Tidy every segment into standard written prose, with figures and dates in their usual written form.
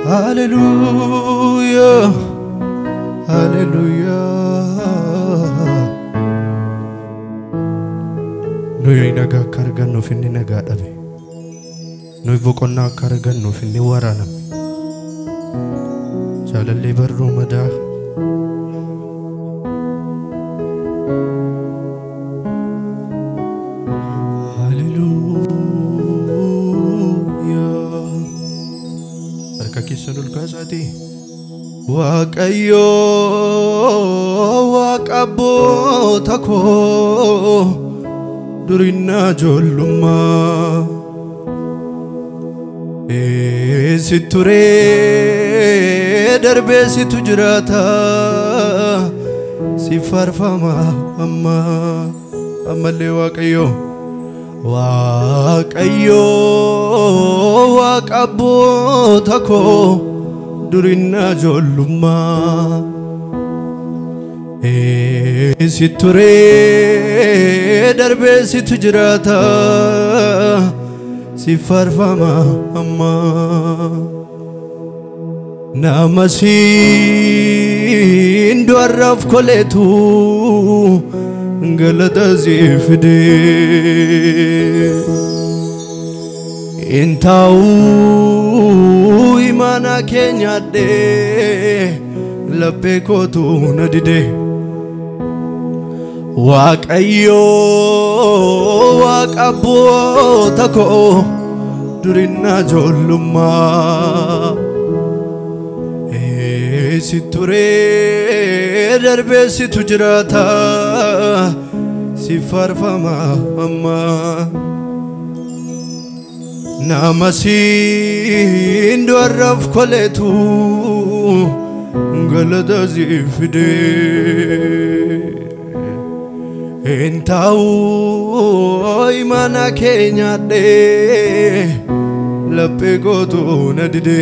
Hallelujah, hallelujah. Noi naga kargan no finni naga dabe. Noi bokonna kargan no finni warana. Jalalle barru mada. Waaqayyo waaqabbo tako durina jollumma siture darbe situ jirata si farfama amalle waaqayyo waaqabbo tako durina jollumma siture darbe situ jirata si farfama amma namasin duarraf koletu galata zifde intau imana kenya de lappe kotu nadide waaqayyo waaqabbo tako durina jollumma siture darbe situ jirata si farfama amma namasin duarraf koletu galata zifde intau imana kenya de lappe gotu nadide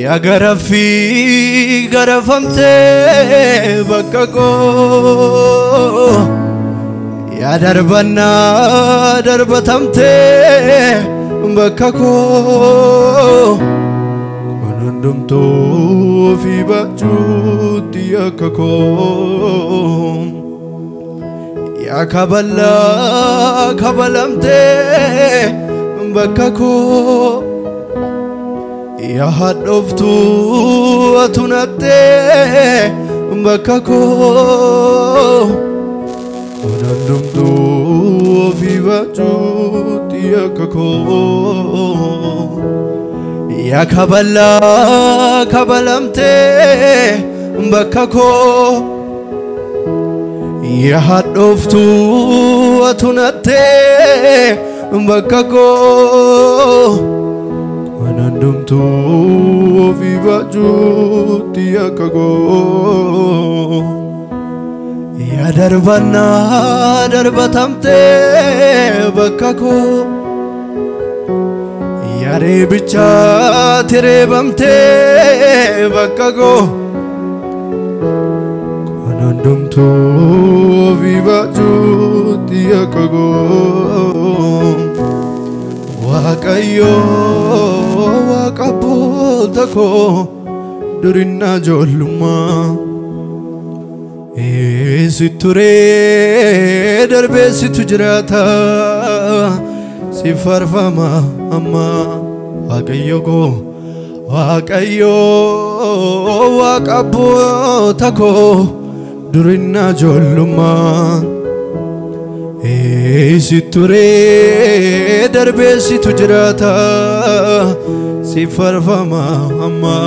ya garafi garafamte bakako ya darbana darbatamte bakako konondumto fi bachuti yakako ya kabala kabalamte bakako ya hadoftu atunate bakako konondumto fi bachuti yakako ya kabala kabalamte bakako ya hadoftu atunate bakako konondumto fi bachuti yakako ya darbana darbatamte bakako yare bicha tere bamte bakako konondumto fi bachuti yakako waaqayyo waaqabbo tako durina jollumma siture darbe situ jirata si farfama amma waaqayyo waaqabbo tako durina jollumma siture darbe situ jirata si farfama amma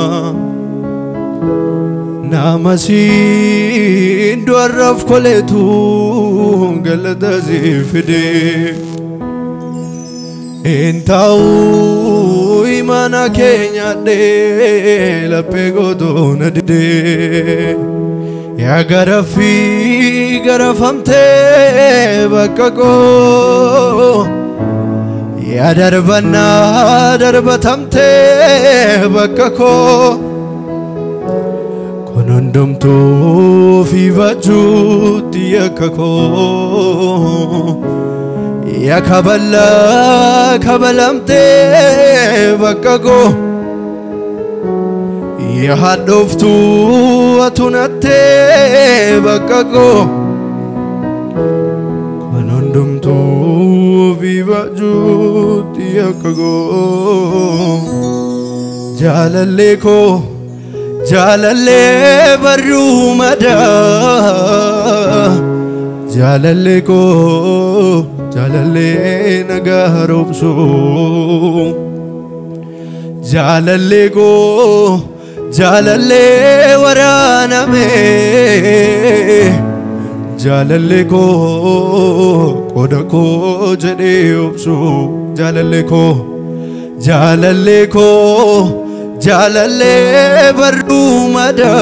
namasin duarraf koletu galata zifde intau imana kenya de lappe gotu nadide ya garafi garafamte bakako ya darbana darbatamte bakako konondumto fi bachuti yakako ya kabala kabalamte bakako yaadoftu atunate bakako kanondumtu viva juti akago jalalle barumada jalalle nagarobso jalalle waraname jalalle kodako jade obso jalalle barumada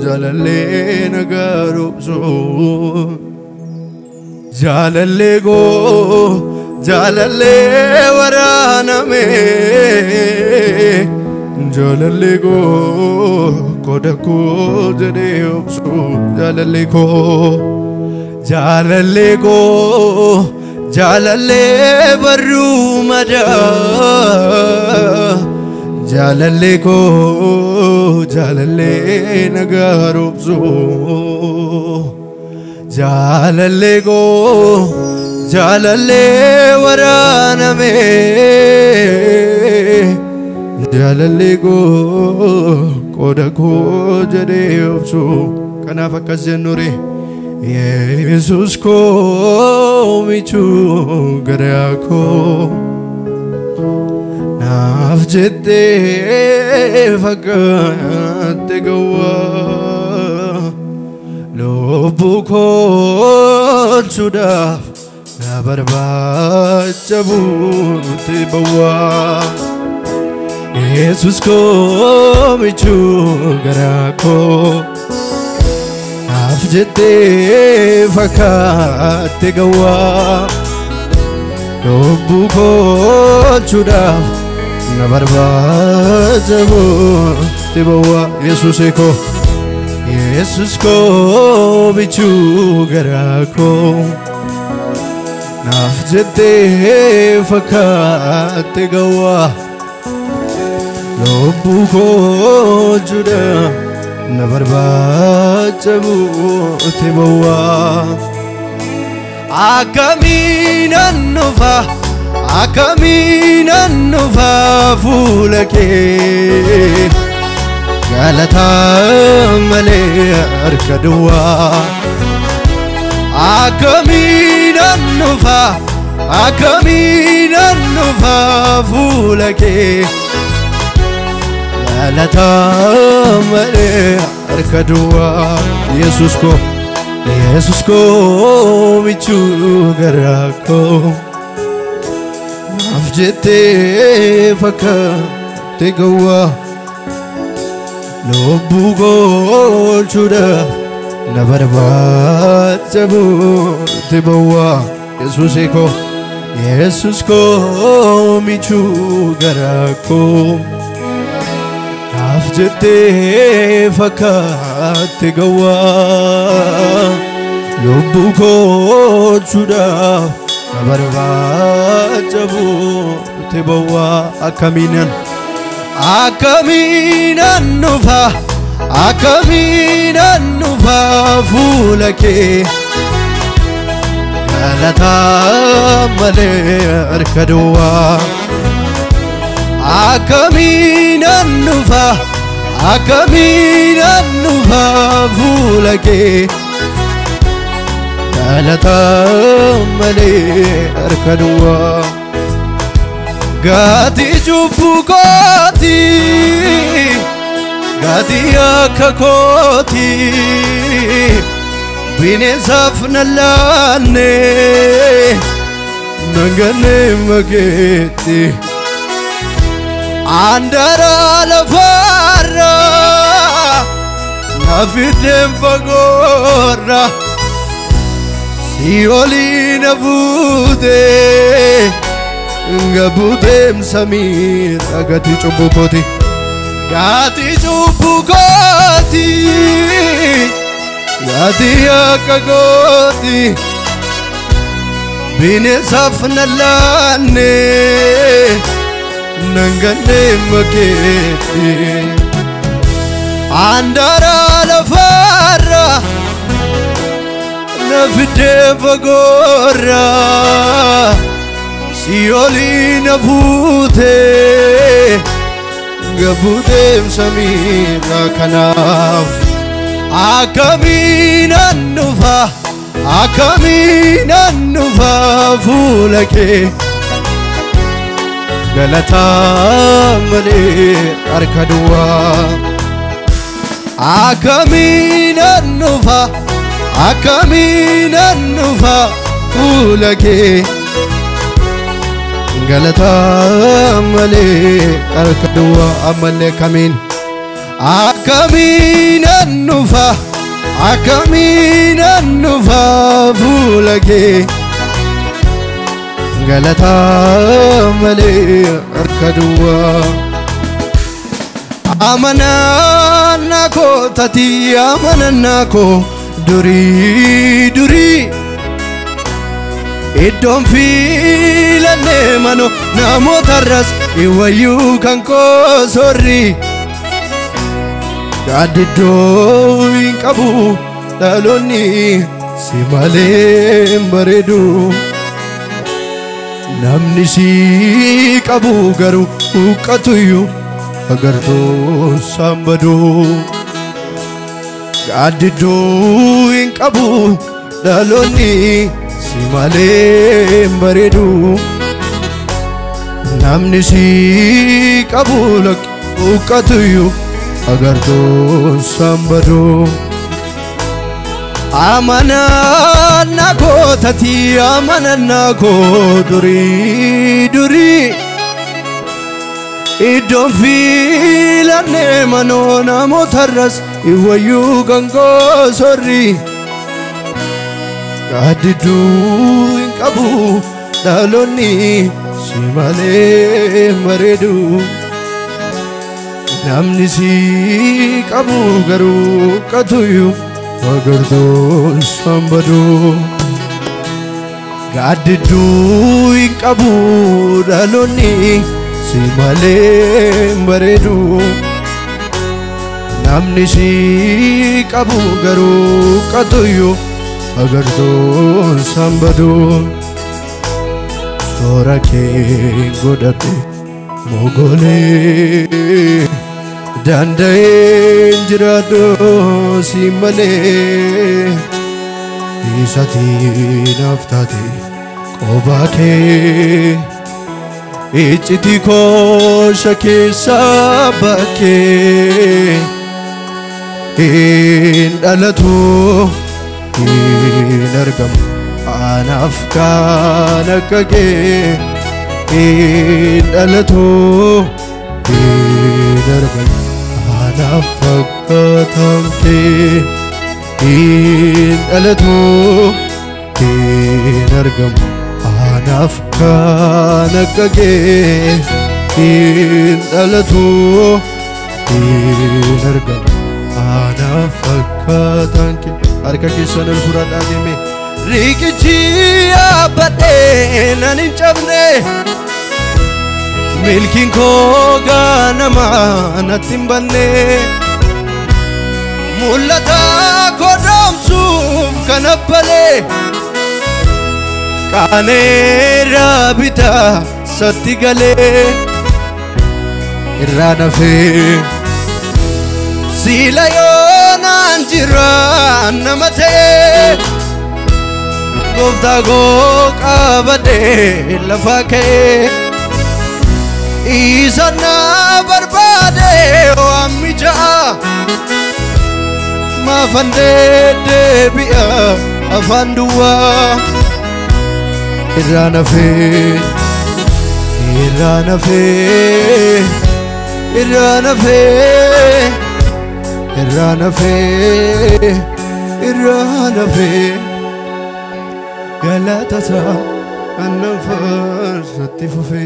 jalalle nagarobso jalalle waraname jalalle kodako jade obso jalalle barumada jalalle nagarobso jalalle waraname jalalle kodako jade obso kanaf akkas jennure Jesus ko michu garako naaf jette fagatte gawa lubbu koo chudaf na barbachabuutti bawa Jesus ko michu garako afjete fagatte gawa lubbu koo chudaf na barbachabuutti bawa Jesus ko bichu garako naaf jette fagatte gawa lubbu koo chudaf na barbachabuutti bawa akaminan nufa fulake galata male arkadwa akaminan nufa fulake galata male arkadwa Jesus ko bichu garako afjete fagatte gawa lubbu koo chudaf na barbachabuutti bawa Jesus ko michu garako afjete fagatte gawa lubbu koo chudaf na barbachabuutti bawa akaminan nufa fulake galata male arkadwa akaminan nufa fulake galata male arkadwa gati jubukoti gati akakoti binesaf nalane nangane mageti andara lafara nafidem pagora siolina bude ngabutem samir agati chubukoti gati akakoti binesaf nalane nangane maketi andara lafara nafide bagora sioli nafute gabudem samina kanaf akamina nufa fulake galata male arkadwa akamina nufa fulake galata male arkadwa amale kamin akamina nufa fulake galata male arkadwa amanana ko tati amanana ko duri idon filane mano namotarras iwayu kanko sorri gadido inkabu daloni simale baredu namni si qabu garu uqatuyu agarto sambadu gadido inkabu daloni simale baredu namni si qabu uqatuyu agarto sambadu amanana ko tati amanana ko duri idon filane manona motarras iwayu gango sorri gadidu inkabu daloni simale maredu namni si qabu garu qatuyu agarto sambadu gadidu inkabu daloni simale baredu namni si qabu garu qatuyu agarto sambadu sorake godate mogole dandain jirado simale isati naftate qobake ichiti ko shake sabake indalatu inargam anafka nakage indalatu inargam anafakatamke indalatu inargam anafka nakage indalatu inargam anafakatamke arka kisan alfurada deme rikichi abade nanin chabne milkin ko ganama natimbanne mulata ko damsuf kanapale kane rabita satigale irana fe silayona anjira namate gofta go qabade lafake isana barbade amija ma fande debia afandua irana fe galatasa annafar satifufe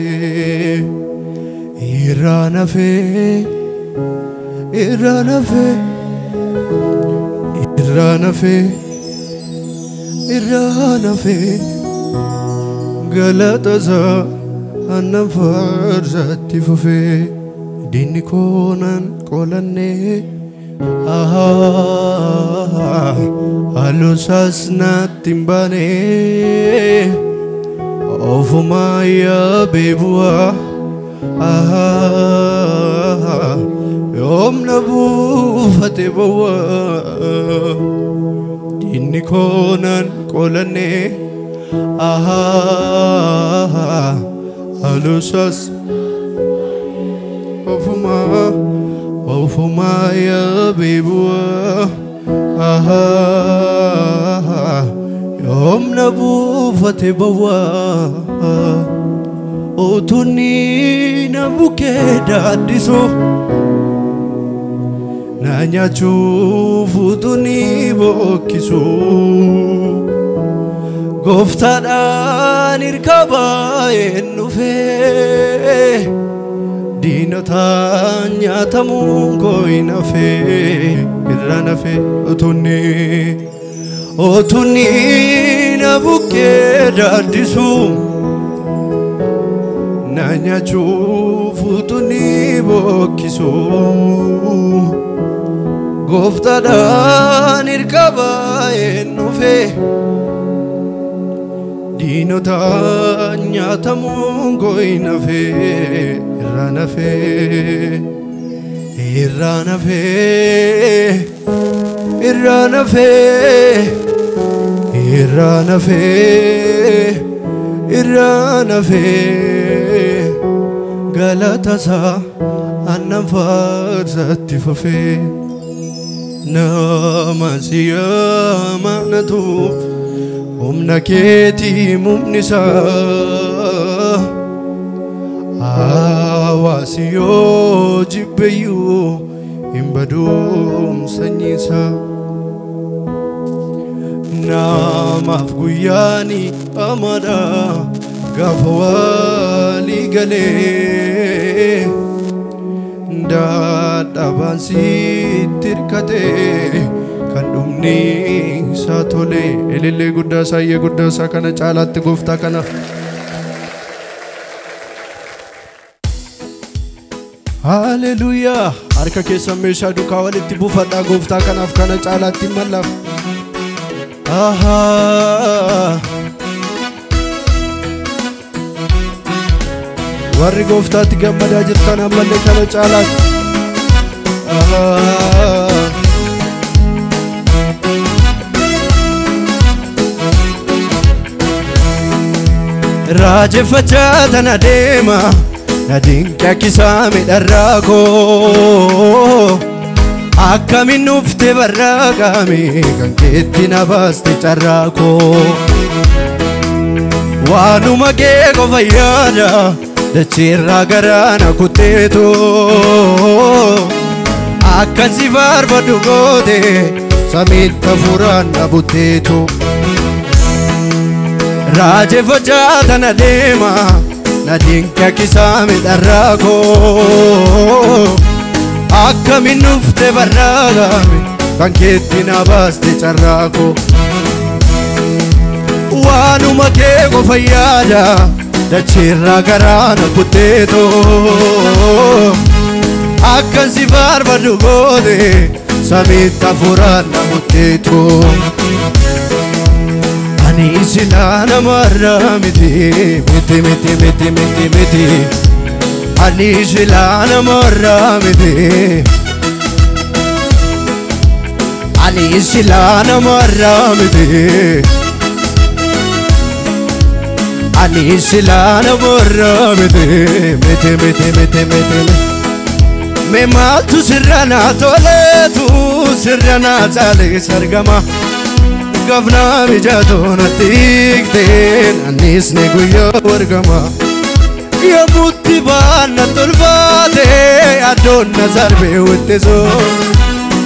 irana fe galatasa annan farsatti fufee diinni koonan qolanne alusas naatti hin baane ofumaa yaabee bu'aa yoomna buufate bawwaa diinni koonan qolanne alusas ofumaa yaabee bu'aa yoomna buufate bawwaa otunni na bukkee daaddisu na nyaachuuf utunni bokkisu gooftaadhaan irkabaa'een dhufee diinotaan nyaatamuun koo hin hafee irra nafee otunni na bukkee daaddisu na nyaachuuf utunni bokkisu gooftaadhaan irkabaa'een dhufee diinotaan nyaatamuun koo hin hafee irra nafee galatasaa annan farsatti fufee nama si amanatuuf humna keetii mumnisaa hawaasi yoo jibbeyyuu hin baduun sanyiisaa namaaf guyyaani amada gaafa walii galee dadhabaan sitti hirkatee kan dhumni isaa tole ilillee guddaa isaa iyyee guddaa isaa kana caalaatti gooftaa kana haleluuyaa harka keessan meeshaa duukaa walitti buufadhaa gooftaa kanaaf kana caalaatti mallaaf warri gooftaatti gammadaa jirtan ammallee kana caalaatti raajeffachaa tana deema na dinqi akkisaa midharraa koo akkamiin dhufte barraaqame kan keetti na baaste carraa koo waanuma kee qofa yaada dacheerraa garaa na kutteeto akkan si faarfadhu goote samiitti hafuuraan na butteeto raajeffachaa tana deema na dinqi akkisaa midharraa koo akkamiin dhufte barraaqame kan keetti na baaste carraa koo waanuma kee qofa yaada dacheerraa garaa na kutteeto akkan si faarfadhu goote samiitti hafuuraan na butteeto ani silaa namarraa miti ani silaa namarraa miti ani silaa namarraa miti ani silaa namarraa miti me maaltu sirra naa toleetu sirra naa caalee sargama gafnaa mijatoo natti hiikteen annis ne guyyaa wargama yommutti baanna tolfaate addoon na sarbee wittisoo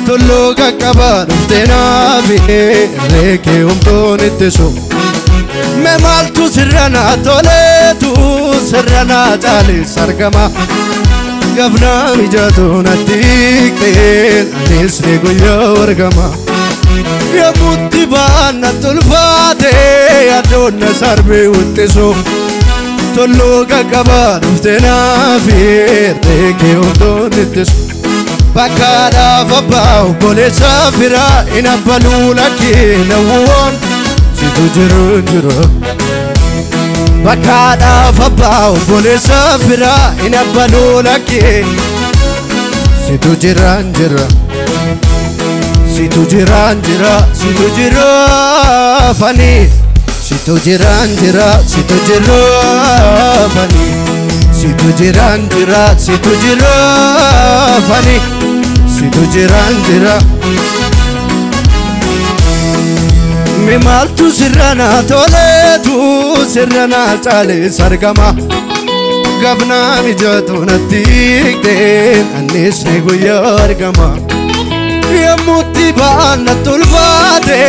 tulluu qaqqabaa dhuftee naafee reekee humtoon ittisoo me maaltu sirra naa toleetu sirra naa caalee sargama gafnaa mijatoo natti hiikteen annis ne guyyaa wargama yommutti baanna tolfaate addoon na sarbee wittisoo tolluga qaban uftenafi reke ondonitis bakada fabau bole safira inabalula kinawon situ jiru bakada fabau bole safira inabalula kin situ jiran situ jira fani situ jiran fani situ jiran fani situ jiran me maltu sirrana tole tu sirrana chale sargama gabna mijatu natikten anis ne guyargama yamuti bana tulbate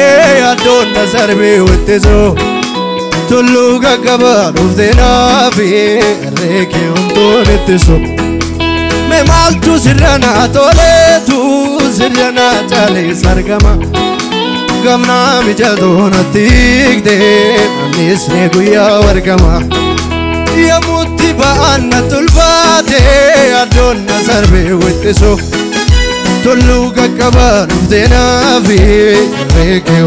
adon nazarbe wetzo tuluga kabar ufdena fi reke ondonetso me maltu sirrana tole tu sirrana chale sargama gamna mijado natikde anis ne guya wargama yamuti bana tulbate adon nazarbe wetzo tuluga kabar ufdena fi reke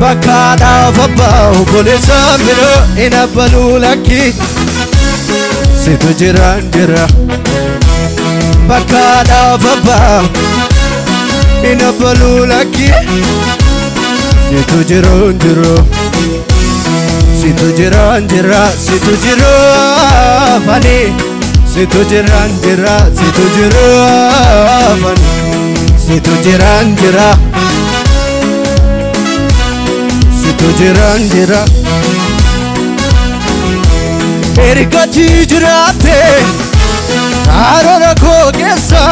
bakada fabau bole safira inabalula ki situ jiran bakada fabau inabalula ki situ jiran fani situ jiran fani situ jiran jira ergati jirate arora ko kesa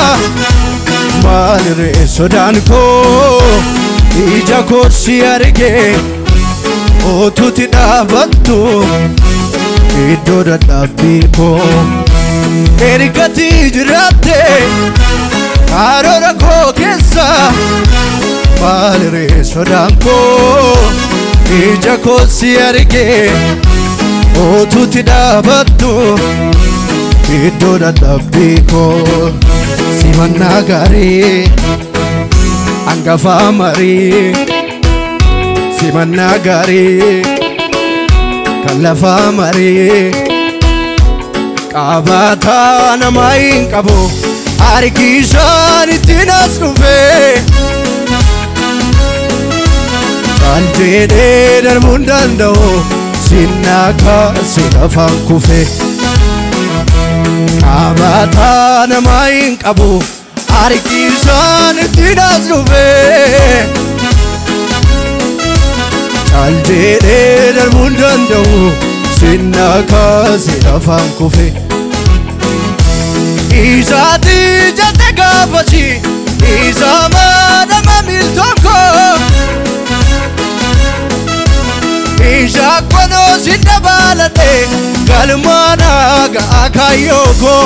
malre sodan ko ija ko siarge otuti dabattu iddo dabbi ko ergati jirate arora ko kesa malre sodan ko ija ko siarge otuti dabattu iddo dabbi ko simanna gari angafa mari simanna gari kalafa mari qabata namain qabo argishan tinas kufe Anjede darmundando sinaka sinafan kufe abata namain qabu arkisan tinas kufe Anjede darmundando sinaka sinafan kufe Izati jate gabachi izama namamil toko Ishakono sindabalate galmana ga akayoko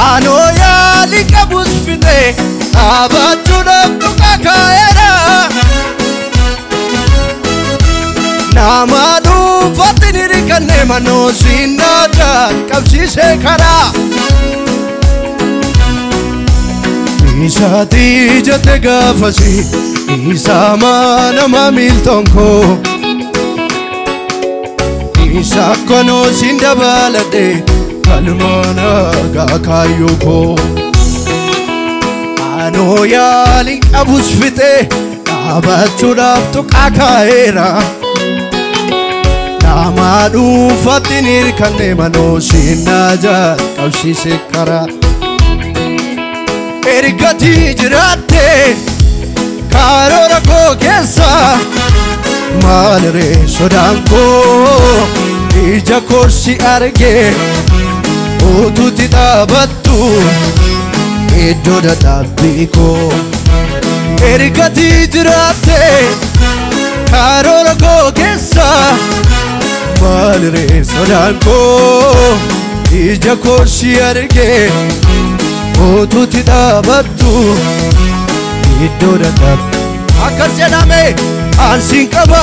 ano ya likabusfite abachuna tukakaera namadu fatiniri kanne mano sinada kabsise kara Isati jate gafasi Isama namamil tonko Isakono sindabalate kalmana ga kayoko ano yali abusfite abachuna tukakaera namadu fatinir kanne mano sinaja kabsise kara ergati jirate karora ko kesa malre sodan ko ija korsi arge otuti dabattu iddo dabbi ko ergati jirate karora ko kesa malre sodan ko ija korsi arge otuti dabattu iddo dabbi akkas jedhame Ansin qaba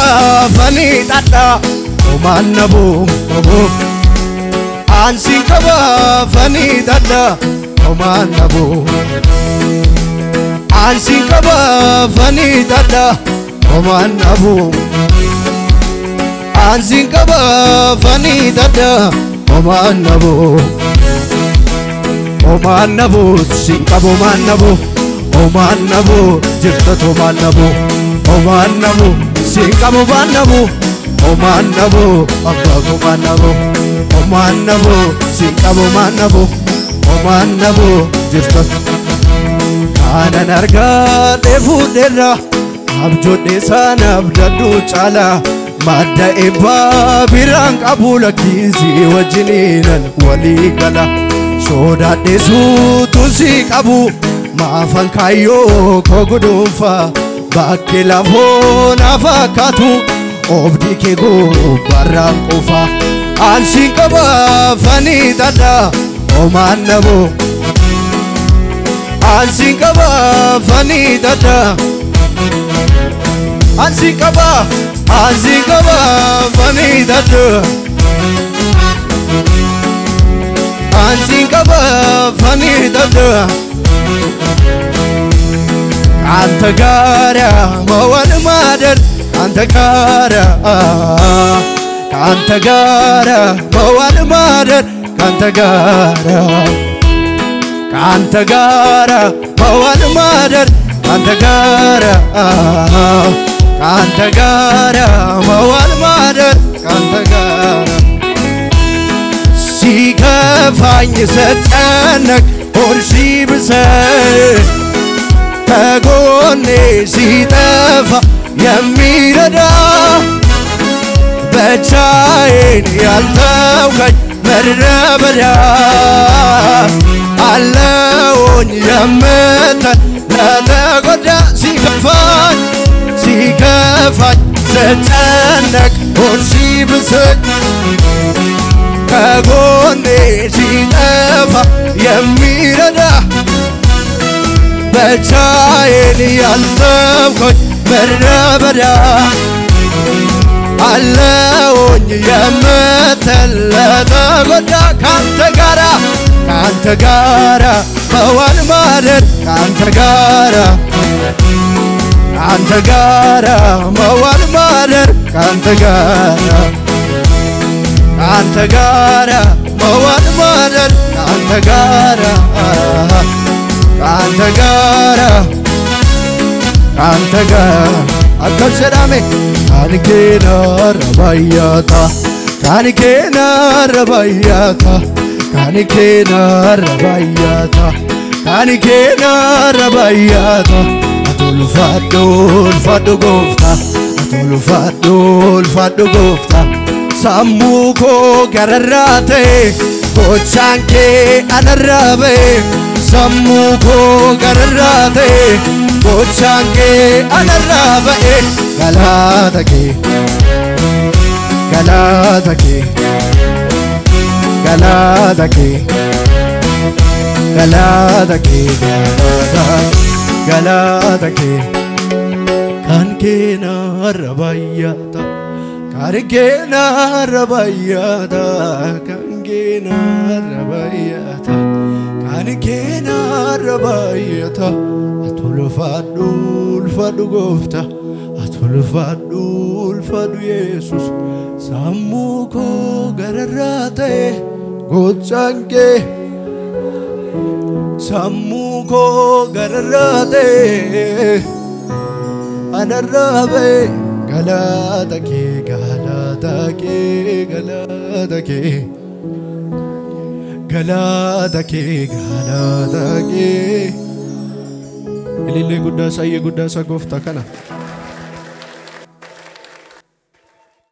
fani tadha oman nabu Ansin qaba fani tadha oman nabu Ansin qaba fani tadha oman nabu Ansin qaba fani tadha oman nabu Oman nabu sin qaba oman nabu Oman nabu jirta oman nabu Oman nabu sin qaba oman nabu Oman nabu abba oman nabu Oman nabu sin qaba oman nabu Oman nabu jirta Kana narga defu dera abjode sana abdadu chala Madda eba birang abula kizi wajininan wali gala Soda desu tusi kabu Maafan kayo kogudufa Bakke lafo nafakatu Obdi ke go barang kufa Ansin qaba fani tadha oman nabu Ansin qaba fani tadha Ansin qaba fani tadha Ansin qaba fani tadha Anta gara mawal madar Anta gara mawal madar Anta gara mawal madar Anta gara mawal madar Anta gara ሲከፋኝ ስጨነቅ ሆድሽ ብሰል ከጎኔ ሲጠፋ የሚረዳ ብቻዬን ያልተውከኝ ምድረ በዳ አለውኝ የምትል ለተጎዳ ሲከፋኝ ስጨነቅ ሆድሽ ብሰል ከጎኔ ሲጠፋ የሚረዳ ብቻዬን ያልተውከኝ ምድረ በዳ አለውኝ የምትል ለተጎዳ ካንተ ጋራ መዋል ማደር ካንተ ጋራ መዋል ማደር ካንተ ጋራ መዋል ማደር ካንተ ጋራ አከሰዳሜ ካንኬና ረባያታ አቶልፋዶ ጎፍታ ሳሙኮ ገረራቴ ጎቻንኬ አነራቤ ሳሙኮ ገረራቴ ጎቻንኬ አነራቤ ገላተኬ ካንኬና ረባያታ አቶልፋዶ ኢየሱስ ሳሙኮ ገረራቴ ጎቻንኬ ሳሙኮ ገረራቴ አነራቤ ገላተኬ Ilillee guddaa isaa gooftaa kana